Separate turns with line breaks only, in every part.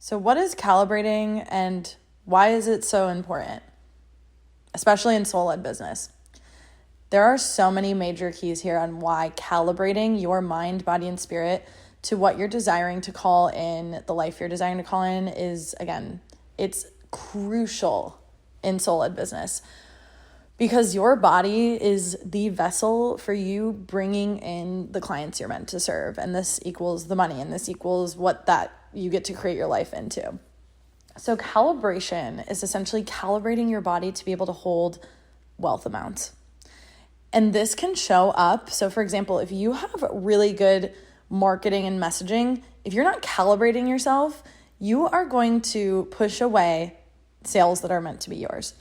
So what is calibrating and why is it so important, especially in soul-led business? There are so many major keys here on why calibrating your mind, body, and spirit to what you're desiring to call in, the life you're desiring to call in is, again, it's crucial in soul-led business because your body is the vessel for you bringing in the clients you're meant to serve. And this equals the money, and this equals what that you get to create your life into. So calibration is essentially calibrating your body to be able to hold wealth amounts. And this can show up. So for example, if you have really good marketing and messaging, if you're not calibrating yourself, you are going to push away sales that are meant to be yours.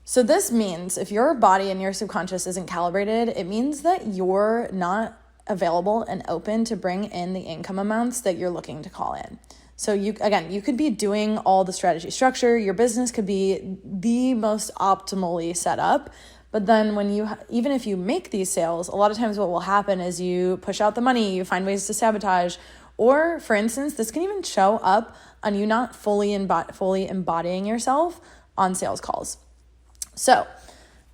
So this means if your body and your subconscious isn't calibrated, it means that you're not available and open to bring in the income amounts that you're looking to call in. So you could be doing all the strategy structure, your business could be the most optimally set up, but then even if you make these sales, a lot of times what will happen is you push out the money, you find ways to sabotage, or for instance, this can even show up on you not fully embodying yourself on sales calls. So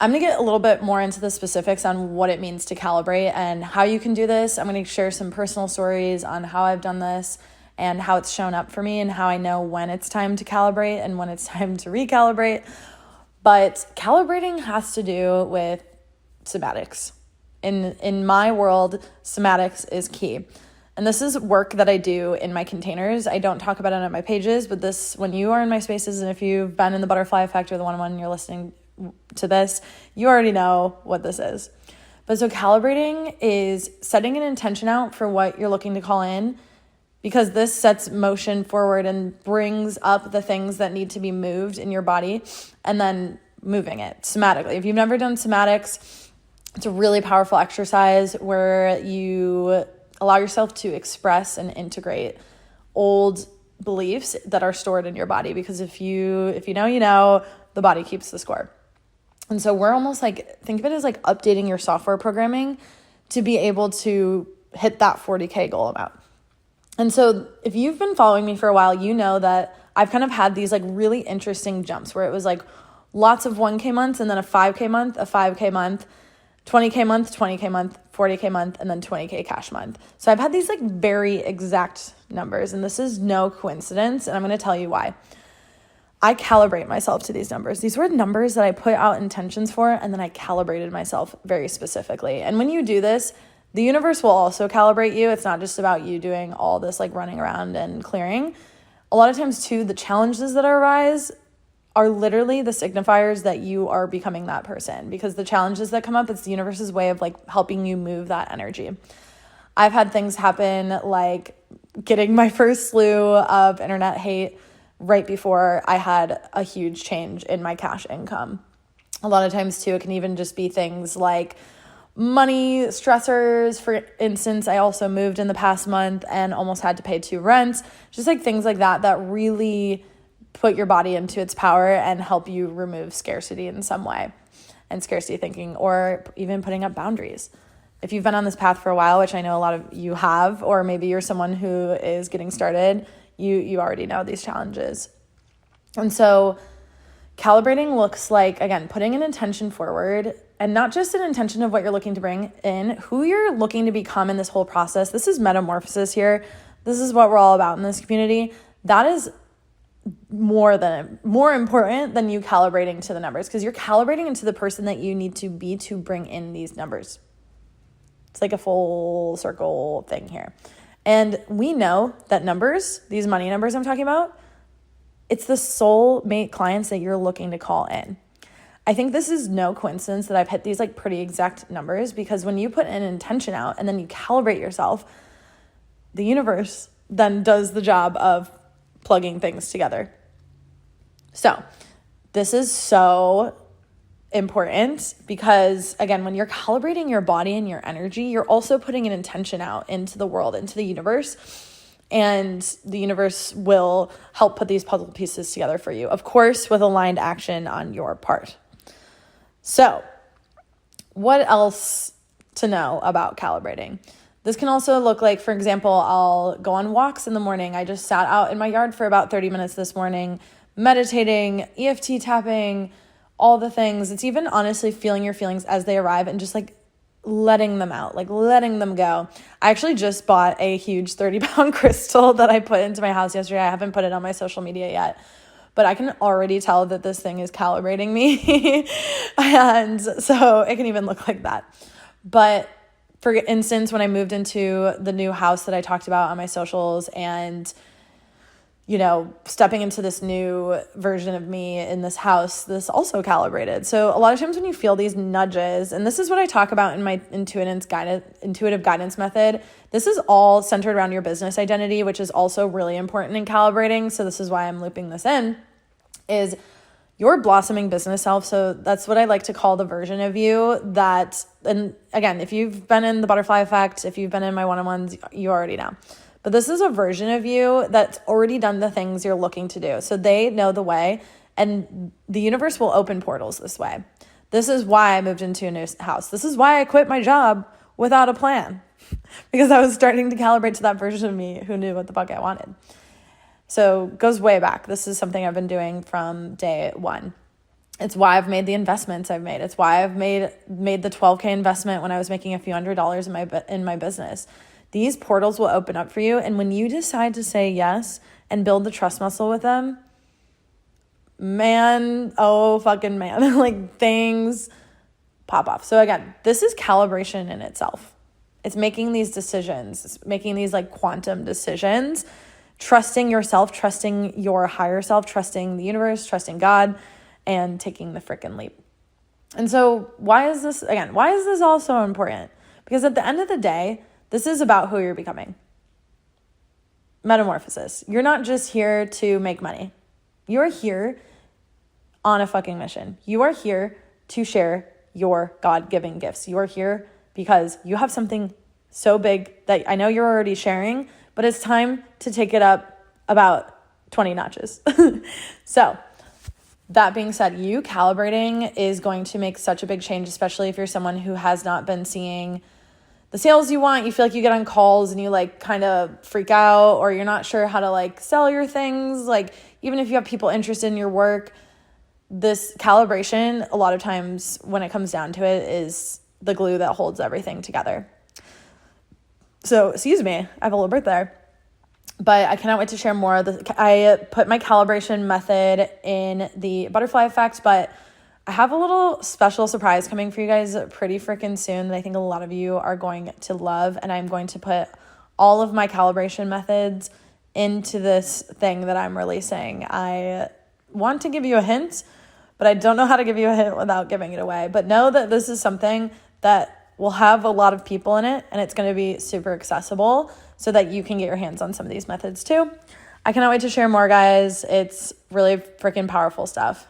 I'm going to get a little bit more into the specifics on what it means to calibrate and how you can do this. I'm going to share some personal stories on how I've done this and how it's shown up for me and how I know when it's time to calibrate and when it's time to recalibrate. But calibrating has to do with somatics. In my world, somatics is key. And this is work that I do in my containers. I don't talk about it on my pages, but this, when you are in my spaces and if you've been in the butterfly effect or the one-on-one and you're listening to this, you already know what this is. But so calibrating is setting an intention out for what you're looking to call in, because this sets motion forward and brings up the things that need to be moved in your body and then moving it somatically. If you've never done somatics, it's a really powerful exercise where you allow yourself to express and integrate old beliefs that are stored in your body, because if you know, you know, the body keeps the score. And so we're almost like, think of it as like updating your software programming to be able to hit that 40K goal amount. And so if you've been following me for a while, you know that I've kind of had these like really interesting jumps where it was like lots of 1K months and then a 5K month, a 5K month, 20K month, 20K month, 40K month, and then 20K cash month. So I've had these like very exact numbers, and this is no coincidence. And I'm going to tell you why. I calibrate myself to these numbers. These were numbers that I put out intentions for, and then I calibrated myself very specifically. And when you do this, the universe will also calibrate you. It's not just about you doing all this like running around and clearing. A lot of times too, the challenges that arise are literally the signifiers that you are becoming that person, because the challenges that come up, it's the universe's way of like helping you move that energy. I've had things happen like getting my first slew of internet hate right before I had a huge change in my cash income. A lot of times too, it can even just be things like money stressors. For instance, I also moved in the past month and almost had to pay 2 rents, just like things like that really put your body into its power and help you remove scarcity in some way, and scarcity thinking, or even putting up boundaries. If you've been on this path for a while, which I know a lot of you have, or maybe you're someone who is getting started, you already know these challenges. And so calibrating looks like, again, putting an intention forward, and not just an intention of what you're looking to bring in, who you're looking to become in this whole process. This is metamorphosis here. This is what we're all about in this community. That is more important than you calibrating to the numbers, because you're calibrating into the person that you need to be to bring in these numbers. It's like a full circle thing here. And we know that numbers, these money numbers I'm talking about, it's the soulmate clients that you're looking to call in. I think this is no coincidence that I've hit these like pretty exact numbers, because when you put an intention out and then you calibrate yourself, the universe then does the job of plugging things together. So this is so important because, again, when you're calibrating your body and your energy, you're also putting an intention out into the world, into the universe, and the universe will help put these puzzle pieces together for you, of course, with aligned action on your part. So what else to know about calibrating? This can also look like, for example, I'll go on walks in the morning. I just sat out in my yard for about 30 minutes this morning, meditating, EFT tapping, all the things. It's even honestly feeling your feelings as they arrive and just like letting them out, like letting them go. I actually just bought a huge 30-pound crystal that I put into my house yesterday. I haven't put it on my social media yet, but I can already tell that this thing is calibrating me. And so it can even look like that. But for instance, when I moved into the new house that I talked about on my socials and, stepping into this new version of me in this house, this also calibrated. So a lot of times when you feel these nudges, and this is what I talk about in my intuitive guidance method, this is all centered around your business identity, which is also really important in calibrating. So this is why I'm looping this in, is your blossoming business self. So that's what I like to call the version of you that, and again, if you've been in the butterfly effect, if you've been in my one-on-ones, you already know. But this is a version of you that's already done the things you're looking to do. So they know the way, and the universe will open portals this way. This is why I moved into a new house. This is why I quit my job without a plan, because I was starting to calibrate to that version of me who knew what the fuck I wanted. So it goes way back. This is something I've been doing from day one. It's why I've made the investments I've made. It's why I've made the $12K investment when I was making a few $100s in my business. These portals will open up for you. And when you decide to say yes and build the trust muscle with them, man, oh fucking man, like things pop off. So again, this is calibration in itself. It's making these decisions. It's making these like quantum decisions, trusting yourself, trusting your higher self, trusting the universe, trusting God, and taking the freaking leap. And so why is this all so important? Because at the end of the day, this is about who you're becoming. Metamorphosis. You're not just here to make money. You're here on a fucking mission. You are here to share your God-given gifts. You are here because you have something so big that I know you're already sharing, but it's time to take it up about 20 notches. So that being said, you calibrating is going to make such a big change, especially if you're someone who has not been seeing the sales you want. You feel like you get on calls and you like kind of freak out, or you're not sure how to like sell your things. Like even if you have people interested in your work, this calibration, a lot of times when it comes down to it, is the glue that holds everything together. So, excuse me, I have a little break there. But I cannot wait to share more. I put my calibration method in the butterfly effect, but I have a little special surprise coming for you guys pretty freaking soon that I think a lot of you are going to love. And I'm going to put all of my calibration methods into this thing that I'm releasing. I want to give you a hint, but I don't know how to give you a hint without giving it away. But know that this is something that will have a lot of people in it, and it's going to be super accessible so that you can get your hands on some of these methods too. I cannot wait to share more, guys. It's really freaking powerful stuff.